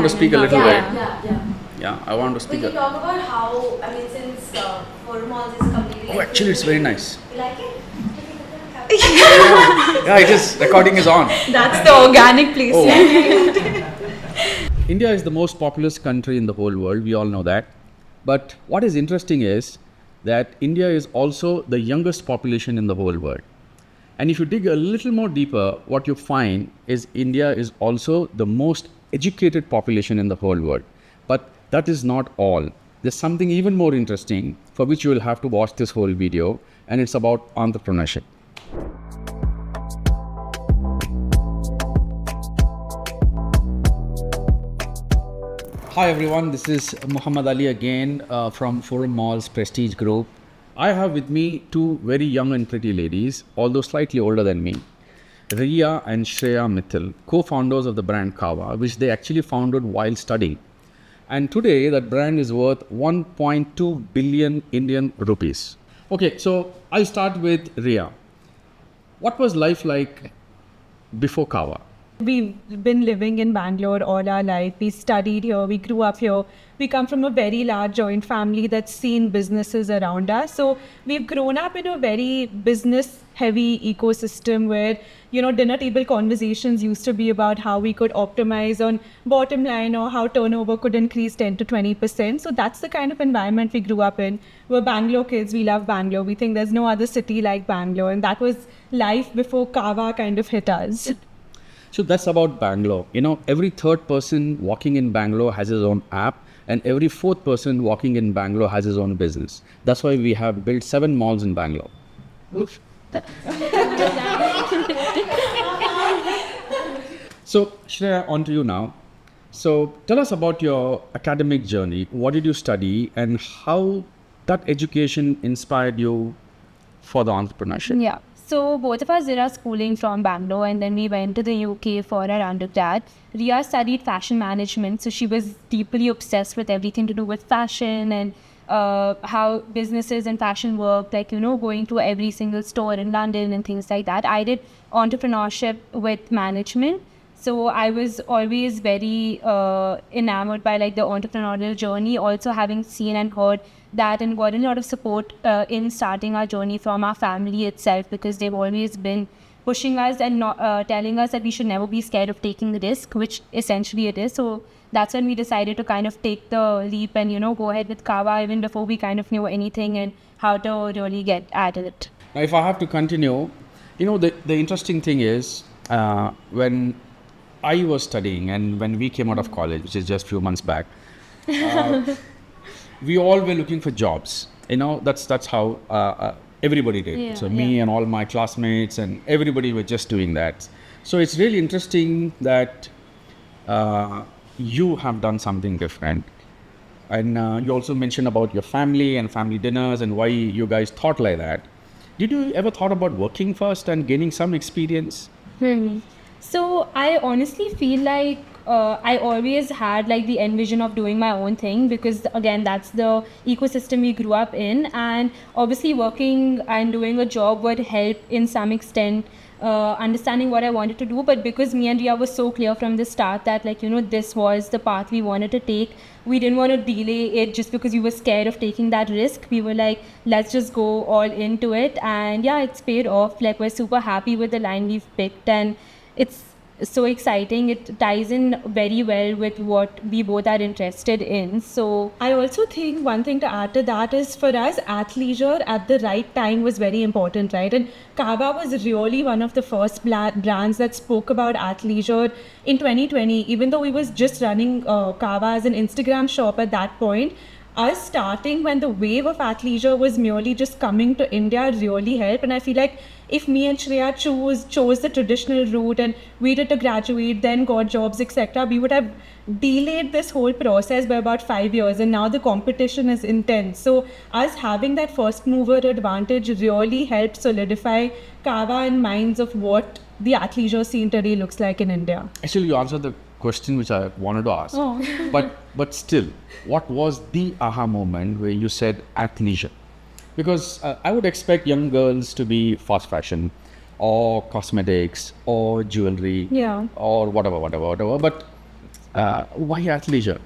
want to speak a little bit. Yeah. I want to speak. We can talk about how, since Forum Malls is completely. Oh, actually, it's very nice. You like it? Yeah, it is. Recording is on. That's the organic place. Oh. India is the most populous country in the whole world. We all know that. But what is interesting is that India is also the youngest population in the whole world. And if you dig a little more deeper, what you find is India is also the most educated population in the whole world. But that is not all. There's something even more interesting for which you will have to watch this whole video, and it's about entrepreneurship. Hi everyone, this is Muhammad Ali again from Forum Malls Prestige Group. I have with me two very young and pretty ladies, although slightly older than me, Shreya and Shreya Mittal, co-founders of the brand Cava, which they actually founded while studying. And today that brand is worth 1.2 billion Indian rupees. Okay, so I'll start with Shreya. What was life like before Cava? We've been living in Bangalore all our life. We studied here, we grew up here. We come from a very large joint family that's seen businesses around us. So we've grown up in a very business heavy ecosystem where, dinner table conversations used to be about how we could optimize on bottom line or how turnover could increase 10 to 20%. So that's the kind of environment we grew up in. We're Bangalore kids. We love Bangalore. We think there's no other city like Bangalore. And that was life before Cava kind of hit us. So that's about Bangalore. Every third person walking in Bangalore has his own app, and every fourth person walking in Bangalore has his own business. That's why we have built 7 malls in Bangalore. So, Shreya, on to you now. So, tell us about your academic journey. What did you study, and how that education inspired you for the entrepreneurship? Yeah. So both of us did our schooling from Bangalore, and then we went to the UK for our undergrad. Riya studied fashion management, so she was deeply obsessed with everything to do with fashion and how businesses and fashion work, going to every single store in London and things like that. I did entrepreneurship with management. So I was always very enamored by the entrepreneurial journey, also having seen and heard that and gotten a lot of support in starting our journey from our family itself, because they've always been pushing us and not, telling us that we should never be scared of taking the risk, which essentially it is. So that's when we decided to kind of take the leap and, go ahead with Cava even before we kind of knew anything and how to really get at it. Now, if I have to continue, the interesting thing is when I was studying and when we came out of college, which is just a few months back, we all were looking for jobs. That's how everybody did. Yeah, so me and all my classmates and everybody were just doing that. So it's really interesting that you have done something different. And you also mentioned about your family and family dinners and why you guys thought like that. Did you ever thought about working first and gaining some experience? So I honestly feel like I always had the envision of doing my own thing, because again, that's the ecosystem we grew up in, and obviously working and doing a job would help in some extent understanding what I wanted to do. But because me and Riya were so clear from the start that this was the path we wanted to take, we didn't want to delay it just because we were scared of taking that risk. We were like, let's just go all into it, and yeah, it's paid off. We're super happy with the line we've picked, and it's so exciting. It ties in very well with what we both are interested in. So I also think one thing to add to that is, for us, athleisure at the right time was very important, right? And Cava was really one of the first brands that spoke about athleisure in 2020. Even though we was just running Cava as an Instagram shop at that point, us starting when the wave of athleisure was merely just coming to India really helped. And I feel like if me and Shreya chose the traditional route and waited to graduate, then got jobs, etc., we would have delayed this whole process by about 5 years, and now the competition is intense. So us having that first mover advantage really helped solidify Cava in minds of what the athleisure scene today looks like in India. Actually, you answered the question which I wanted to ask. But still, what was the aha moment where you said athleisure? Because I would expect young girls to be fast fashion or cosmetics or jewelry or whatever. But Why athleisure?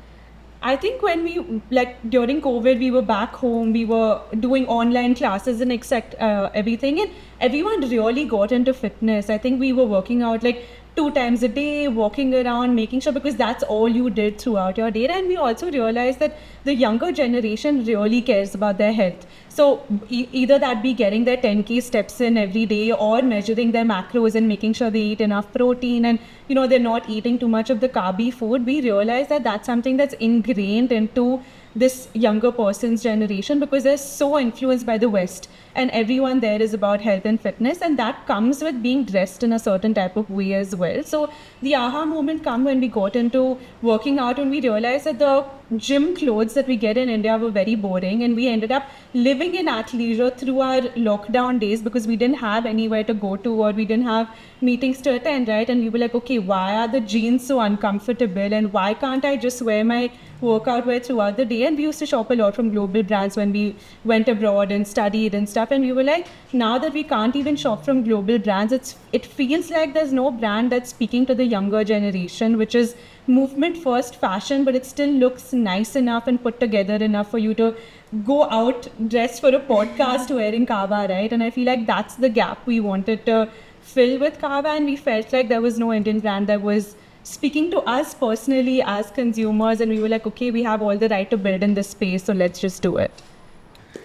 I think when we, like during COVID, we were back home, we were doing online classes and everything, and everyone really got into fitness. I think we were working out like 2 times a day, walking around, making sure, because that's all you did throughout your day. And we also realized that the younger generation really cares about their health. So either that be getting their 10K steps in every day, or measuring their macros and making sure they eat enough protein, and they're not eating too much of the carby food. We realize that that's something that's ingrained into this younger person's generation, because they're so influenced by the West, and everyone there is about health and fitness, and that comes with being dressed in a certain type of way as well. So the aha moment come when we got into working out, and we realized that the gym clothes that we get in India were very boring, and we ended up living in athleisure through our lockdown days, because we didn't have anywhere to go to, or we didn't have meetings to attend, right? And we were like, okay, why are the jeans so uncomfortable, and why can't I just wear my workout wear throughout the day? And we used to shop a lot from global brands when we went abroad and studied and stuff, and we were like, now that we can't even shop from global brands, it feels like there's no brand that's speaking to the younger generation, which is movement first fashion, but it still looks nice enough and put together enough for you to go out dressed for a podcast wearing Cava, right? And I feel like that's the gap we wanted to fill with Cava, and we felt like there was no Indian brand that was speaking to us personally as consumers, and we were like, okay, we have all the right to build in this space, so let's just do it.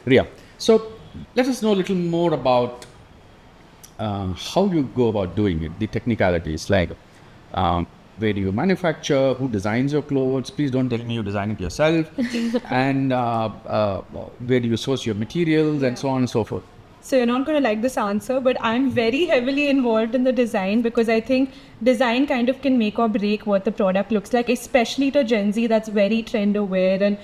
Ria, so let us know a little more about how you go about doing it, the technicalities, like where do you manufacture, who designs your clothes? Please don't tell me you design it yourself. And where do you source your materials, and so on and so forth. So you're not going to like this answer, but I'm very heavily involved in the design, because I think design kind of can make or break what the product looks like, especially to Gen Z that's very trend aware and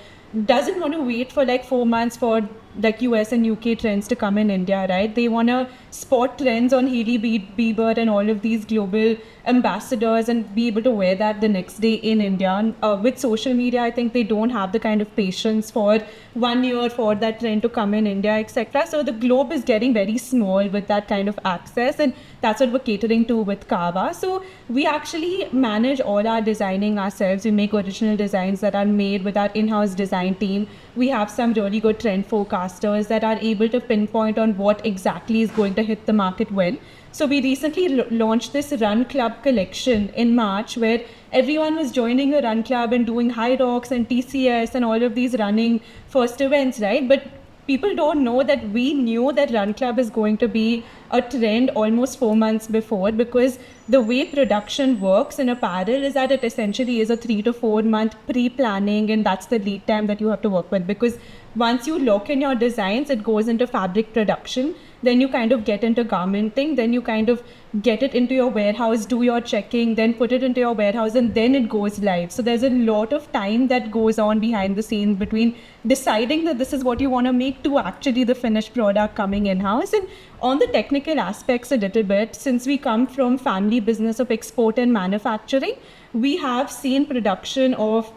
doesn't want to wait for like 4 months for like US and UK trends to come in India, right? They want to spot trends on Hailey Bieber and all of these global ambassadors and be able to wear that the next day in India. And, with social media, I think they don't have the kind of patience for 1 year for that trend to come in India, etc. So the globe is getting very small with that kind of access, and that's what we're catering to with Cava. So we actually manage all our designing ourselves. We make original designs that are made with our in-house design team. We have some really good trend forecasters that are able to pinpoint on what exactly is going to hit the market when. So we recently launched this Run Club collection in March, where everyone was joining a run club and doing high rocks and TCS and all of these running first events, right? But people don't know that we knew that Run Club is going to be a trend almost 4 months before, because the way production works in apparel is that it essentially is a 3 to 4 month pre-planning, and that's the lead time that you have to work with. Because once you lock in your designs, it goes into fabric production, then you kind of get into garmenting, then you kind of get it into your warehouse, do your checking, then put it into your warehouse, and then it goes live. So there's a lot of time that goes on behind the scenes between deciding that this is what you want to make to actually the finished product coming in-house. And on the technical aspects a little bit, since we come from family business of export and manufacturing, we have seen production of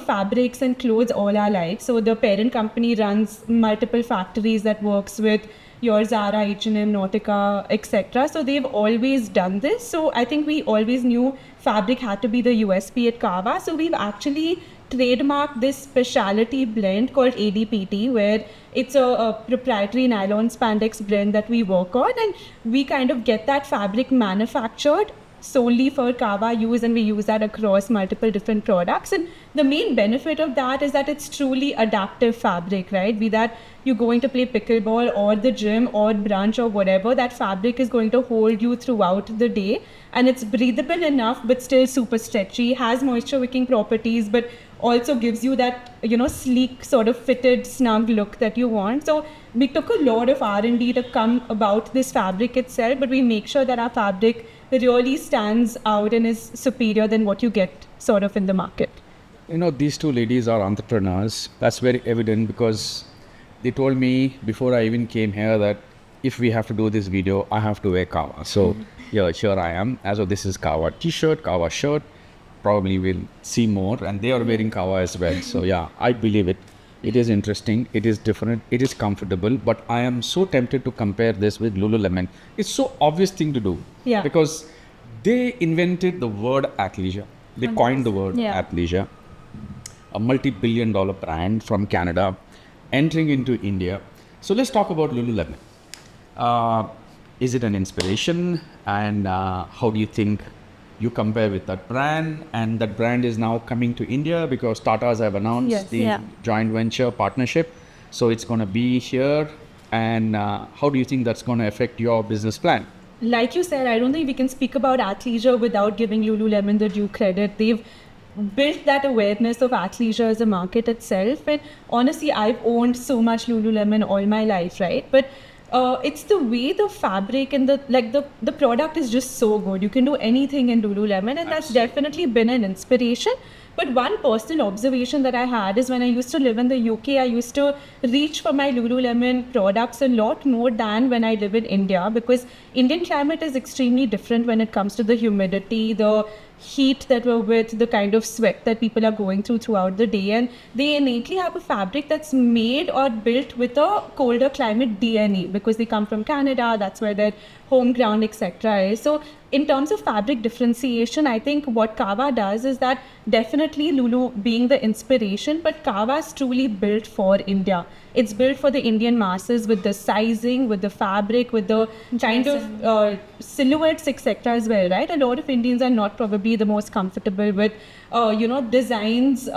fabrics and clothes all our life. So the parent company runs multiple factories that works with your Zara, H&M, Nautica, etc. So they've always done this. So I think we always knew fabric had to be the USP at Cava. So we've actually trademarked this specialty blend called ADPT, where it's a proprietary nylon spandex blend that we work on, and we kind of get that fabric manufactured solely for Cava use, and we use that across multiple different products. And the main benefit of that is that it's truly adaptive fabric, right? Be that you're going to play pickleball or the gym or brunch or whatever, that fabric is going to hold you throughout the day, and it's breathable enough but still super stretchy, has moisture wicking properties, but also gives you that sleek sort of fitted snug look that you want. So we took a lot of R&D to come about this fabric itself, but we make sure that our fabric really stands out and is superior than what you get sort of in the market. These two ladies are entrepreneurs. That's very evident, because they told me before I even came here that if we have to do this video, I have to wear Cava. So yeah, here I am. As of this is Cava t-shirt, Cava shirt. Probably we'll see more, and they are wearing Cava as well. So yeah, I believe it. It is interesting, it is different, it is comfortable, but I am so tempted to compare this with Lululemon. It's so obvious thing to do. Yeah. Because they invented the word athleisure. They coined the word Yeah. athleisure, a multi-billion-dollar brand from Canada, entering into India. So let's talk about Lululemon. Is it an inspiration, and how do you think you compare with that brand? And that brand is now coming to India because Tata's have announced Yes. the Yeah. joint venture partnership. So it's going to be here. And how do you think that's going to affect your business plan? Like you said, I don't think we can speak about athleisure without giving Lululemon the due credit. They've built that awareness of athleisure as a market itself. And honestly, I've owned so much Lululemon all my life, right? But it's the way the fabric and the product is just so good. You can do anything in Lululemon, and that's definitely been an inspiration. But one personal observation that I had is when I used to live in the UK, I used to reach for my Lululemon products a lot more than when I live in India, because Indian climate is extremely different when it comes to the humidity, the heat that we're with, the kind of sweat that people are going through throughout the day. And they innately have a fabric that's made or built with a colder climate DNA because they come from Canada, that's where their home ground, etc. is. So in terms of fabric differentiation, I think what Cava does is that definitely Lulu being the inspiration, but Cava is truly built for India. It's built for the Indian masses with the sizing, with the fabric, with the kind of silhouettes, etc. as well, right? A lot of Indians are not probably the most comfortable with, designs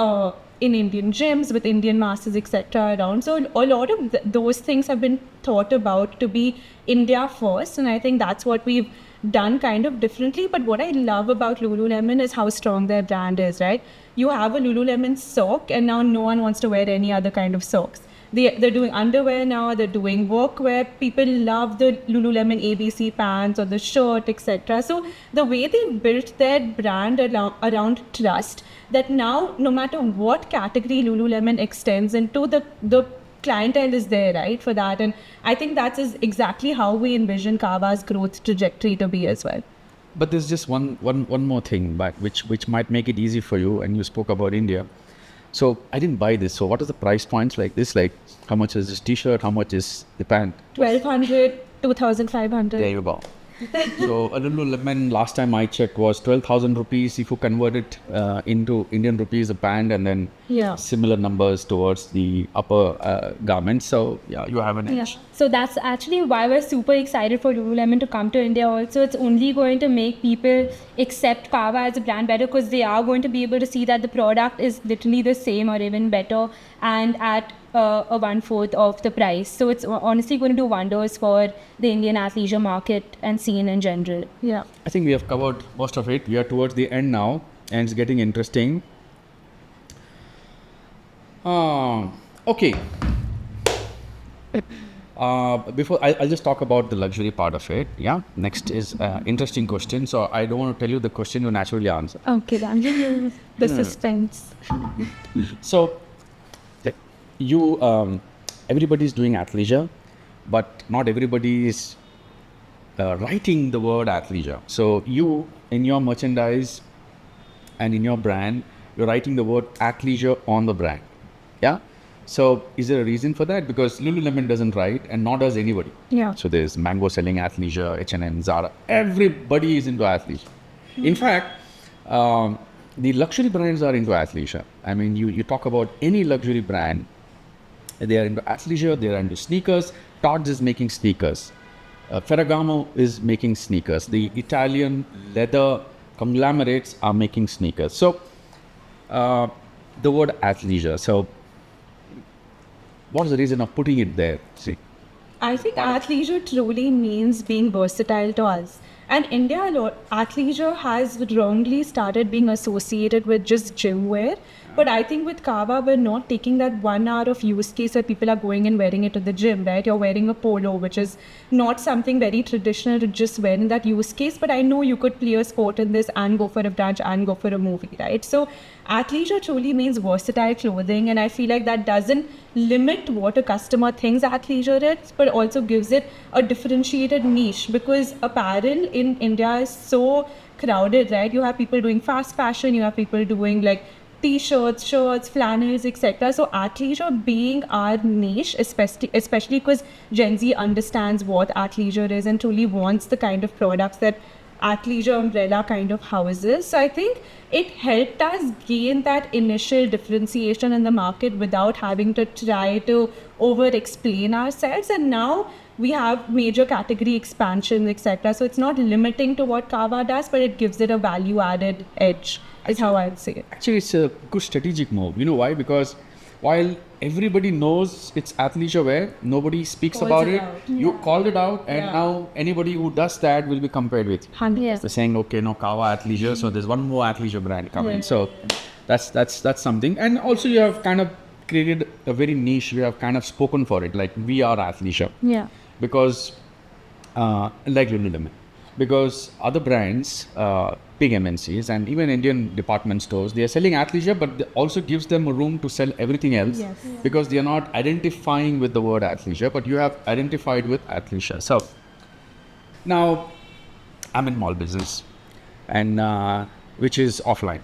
in Indian gyms, with Indian masses, etc. around. So a lot of those things have been thought about to be India first, and I think that's what we've done kind of differently. But what I love about Lululemon is how strong their brand is, right? You have a Lululemon sock, and now no one wants to wear any other kind of socks. They're doing underwear now, they're doing workwear. People love the Lululemon ABC pants or the shirt, etc. So the way they built their brand around trust, that now no matter what category Lululemon extends into, the clientele is there, right, for that. And I think that is exactly how we envision Cava's growth trajectory to be as well. But there's just one more thing, but which might make it easy for you. And you spoke about India. So I didn't buy this. So what is the price points like this? Like how much is this T-shirt? How much is the pant? 1,200, 2,500. There you go. So a Lululemon last time I checked was 12,000 rupees. If you convert it into Indian rupees, a band, and then similar numbers towards the upper garments. So yeah, you have an edge. Yeah. So that's actually why we're super excited for Lululemon to come to India also. It's only going to make people accept Cava as a brand better, because they are going to be able to see that the product is literally the same or even better, and at a 1/4 of the price. So it's honestly going to do wonders for the Indian athleisure market and scene in general. Yeah. I think we have covered most of it. We are towards the end now, and it's getting interesting. Okay. Before I'll just talk about the luxury part of it. Yeah. Next is interesting question. So I don't want to tell you the question, you naturally answer. Okay, then. The suspense. So you everybody is doing athleisure, but not everybody is writing the word athleisure. So you, in your merchandise and in your brand, you're writing the word athleisure on the brand. Yeah. So is there a reason for that? Because Lululemon doesn't write, and nor does anybody. Yeah. So there's Mango selling athleisure, H&M, Zara. Everybody is into athleisure. In fact, the luxury brands are into athleisure. I mean, you talk about any luxury brand, they are into athleisure, they are into sneakers. Tod's is making sneakers. Ferragamo is making sneakers. The Italian leather conglomerates are making sneakers. So the word athleisure. So what is the reason of putting it there? See, I think athleisure truly means being versatile to us. And India, athleisure has wrongly started being associated with just gym wear. But I think with Cava, we're not taking that 1 hour of use case where people are going and wearing it to the gym, right? You're wearing a polo, which is not something very traditional to just wear in that use case. But I know you could play a sport in this and go for a brunch and go for a movie, right? So athleisure truly means versatile clothing. And I feel like that doesn't limit what a customer thinks athleisure is, but also gives it a differentiated niche, because apparel in India is so crowded, right? You have people doing fast fashion, you have people doing like T-shirts, shirts, flannels, etc. So athleisure being our niche, especially because Gen Z understands what athleisure is and truly wants the kind of products that athleisure umbrella kind of houses. So I think it helped us gain that initial differentiation in the market without having to try to over explain ourselves. And now we have major category expansions, etc. So it's not limiting to what Cava does, but it gives it a value added edge, is how I'd say it. Actually, it's a good strategic move. You know why? Because while everybody knows it's athleisure wear, nobody speaks Calls about it it. out. You called it out, and Yeah. now anybody who does that will be compared with you. 100%. Yeah. So saying, okay, no, Cava athleisure, so there's one more athleisure brand coming. Yeah. So that's something. And also you have kind of created a very niche. We have kind of spoken for it, like we are athleisure. Yeah. Because like Lululemon, because other brands, big MNCs and even Indian department stores, they are selling athleisure, but it also gives them a room to sell everything else. Yes. Yeah. Because they are not identifying with the word athleisure, but you have identified with athleisure. So now I'm in mall business, and which is offline.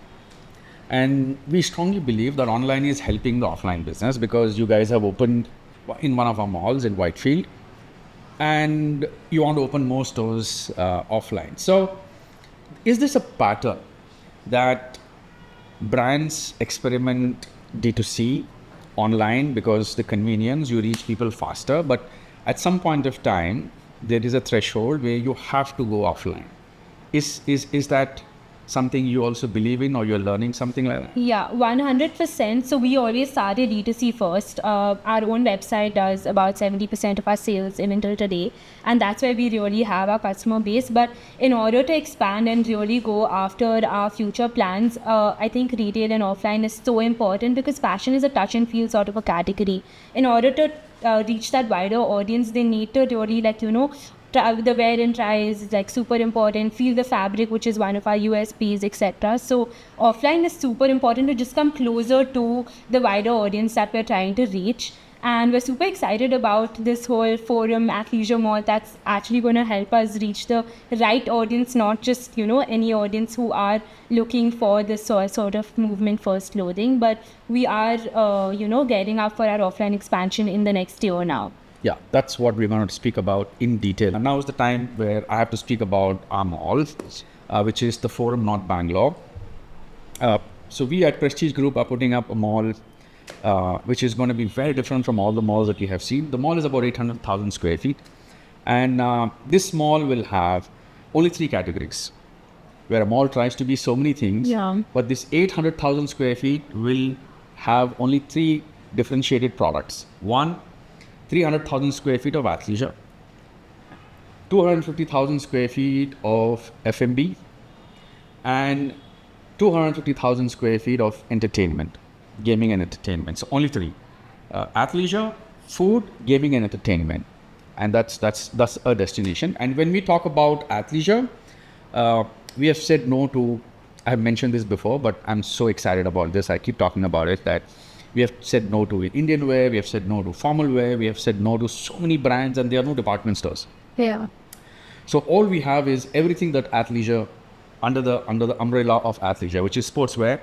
And we strongly believe that online is helping the offline business, because you guys have opened in one of our malls in Whitefield, and you want to open more stores offline. So is this a pattern that brands experiment D2C online because the convenience, you reach people faster, but at some point of time, there is a threshold where you have to go offline. Is that something you also believe in, or you're learning something like that? Yeah, 100%. So we always started D2C first. Our own website does about 70% of our sales even till today. And that's where we really have our customer base. But in order to expand and really go after our future plans, I think retail and offline is so important, because fashion is a touch and feel sort of a category. In order to reach that wider audience, they need to really, like, the wear and try is like super important. Feel the fabric, which is one of our USPs, etc. So offline is super important to just come closer to the wider audience that we're trying to reach. And we're super excited about this whole forum athleisure mall that's actually going to help us reach the right audience, not just any audience who are looking for this sort of movement first clothing, but we are getting up for our offline expansion in the next year now. Yeah, that's what we're going to speak about in detail. And now is the time where I have to speak about our mall, which is the Forum North Bangalore. So we at Prestige Group are putting up a mall which is going to be very different from all the malls that you have seen. The mall is about 800,000 square feet. And this mall will have only 3 categories, where a mall tries to be so many things. Yeah. But this 800,000 square feet will have only 3 differentiated products. One, 300,000 square feet of athleisure, 250,000 square feet of F&B, and 250,000 square feet of entertainment, gaming and entertainment. So only 3: athleisure, food, gaming and entertainment, and that's a destination. And when we talk about athleisure, we have said no to. I have mentioned this before, but I'm so excited about this. I keep talking about it, that we have said no to Indian wear, we have said no to formal wear, we have said no to so many brands, and there are no department stores. Yeah. So all we have is everything that athleisure, under the umbrella of athleisure, which is sportswear,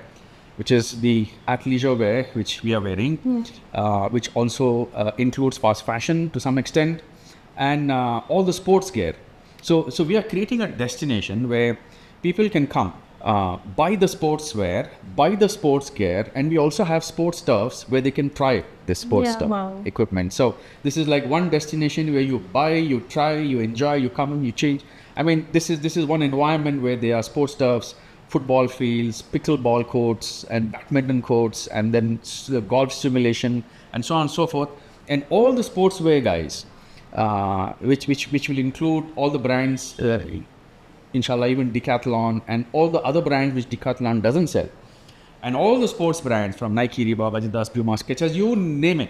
which is the athleisure wear which we are wearing, which also includes fast fashion to some extent, and all the sports gear. So we are creating a destination where people can come, buy the sportswear, buy the sports gear, and we also have sports stuffs where they can try this sports stuff, Wow. equipment. So this is like one destination where you buy, you try, you enjoy, you come and you change. I mean, this is one environment where there are sports stuffs, football fields, pickleball courts, and badminton courts, and then golf simulation, and so on and so forth. And all the sportswear guys, which will include all the brands, inshallah, even Decathlon and all the other brands which Decathlon doesn't sell, and all the sports brands from Nike, Reebok, Adidas, Puma, Skechers, you name it.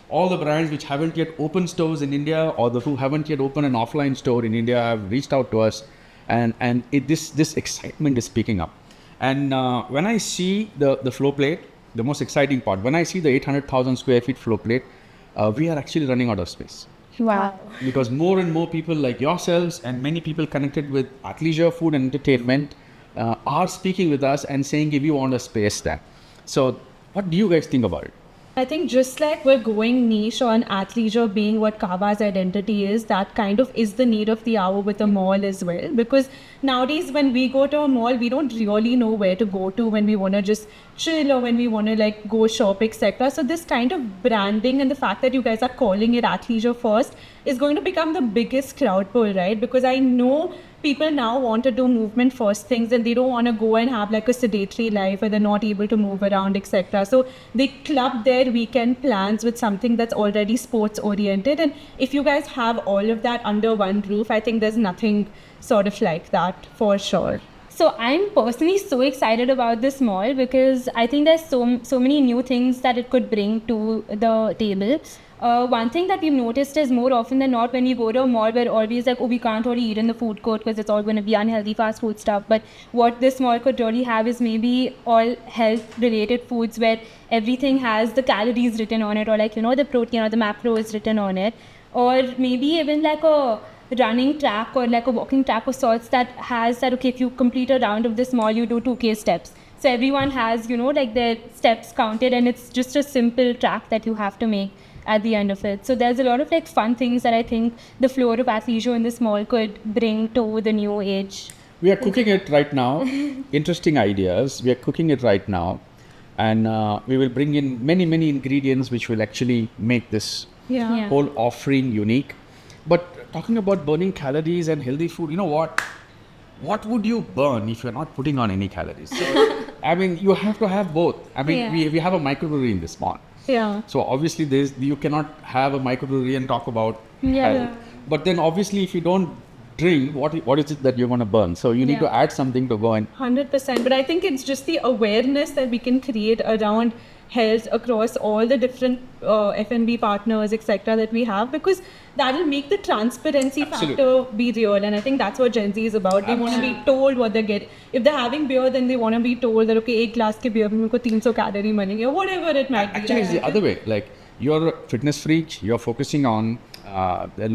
All the brands which haven't yet opened stores in India, or who haven't yet opened an offline store in India, have reached out to us, and this excitement is picking up. And when I see the floor plate, the most exciting part, when I see the 800,000 square feet floor plate, we are actually running out of space. Wow. Because more and more people like yourselves and many people connected with athleisure, food and entertainment are speaking with us and saying, if you want a space there. So what do you guys think about it? I think just like we're going niche on athleisure being what Cava's identity is, that kind of is the need of the hour with a mall as well. Because nowadays when we go to a mall, we don't really know where to go to when we want to just chill or when we want to like go shop, etc. So this kind of branding and the fact that you guys are calling it athleisure first is going to become the biggest crowd pull, right? Because I know people now want to do movement first things and they don't want to go and have like a sedentary life where they're not able to move around, etc. So they club their weekend plans with something that's already sports oriented. And if you guys have all of that under one roof, I think there's nothing sort of like that for sure. So I'm personally so excited about this mall because I think there's so many new things that it could bring to the table. One thing that we've noticed is more often than not when you go to a mall, we're always like, oh, we can't really eat in the food court because it's all going to be unhealthy fast food stuff. But what this mall could really have is maybe all health related foods where everything has the calories written on it, or like, the protein or the macro is written on it. Or maybe even like a running track or like a walking track of sorts that has that, okay, if you complete a round of this mall, you do 2K steps. So everyone has, like their steps counted, and it's just a simple track that you have to make at the end of it. So there's a lot of like fun things that I think the floor of athleisure in this mall could bring to the new age. We are cooking it right now. Interesting ideas. We are cooking it right now. And we will bring in many, many ingredients which will actually make this Yeah. whole offering unique. But talking about burning calories and healthy food, you know what? What would you burn if you're not putting on any calories? So, I mean, you have to have both. I mean, we have a microbrewery in this mall. Yeah. So obviously you cannot have a microbrewery and talk about health. But then obviously if you don't drink, what is it that you're going to burn? So you need to add something to go and 100%. But I think it's just the awareness that we can create around health across all the different F&B partners, etc. that we have, because that will make the transparency factor be real. And I think that's what Gen Z is about. They want to be told what they get. If they're having beer, then they want to be told that, okay, 1 glass ke beer mein mujhe 300 calorie milenge, or whatever it might be. actually it's the other way. Like you're a fitness freak, you're focusing on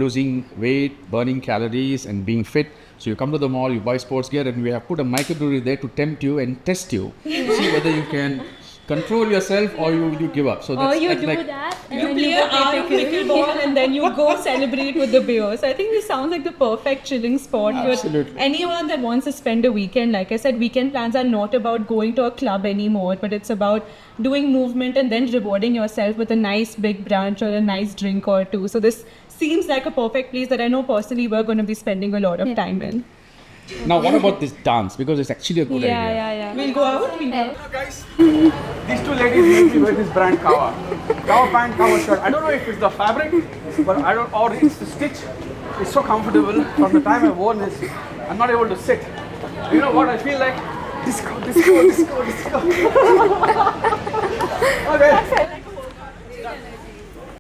losing weight, burning calories and being fit. So you come to the mall, you buy sports gear, and we have put a microbrewery there to tempt you and test you. See whether you can control yourself or you give up. So that's, Or you that's do like, that and You then play you a go hour of play pickleball and then you go celebrate with the beer. So I think this sounds like the perfect chilling spot Absolutely. for anyone that wants to spend a weekend. Like I said, weekend plans are not about going to a club anymore, but it's about doing movement and then rewarding yourself with a nice big brunch or a nice drink or two. So this seems like a perfect place that I know personally we're going to be spending a lot of time in. now what about this dance? Because it's actually a good idea. Yeah. We'll go out. Guys, these two ladies made me wear this brand Cava. Cava pant, Cava shirt. I don't know if it's the fabric, but or it's the stitch. It's so comfortable. From the time I've worn this, I'm not able to sit. You know what I feel like? Disco. Okay.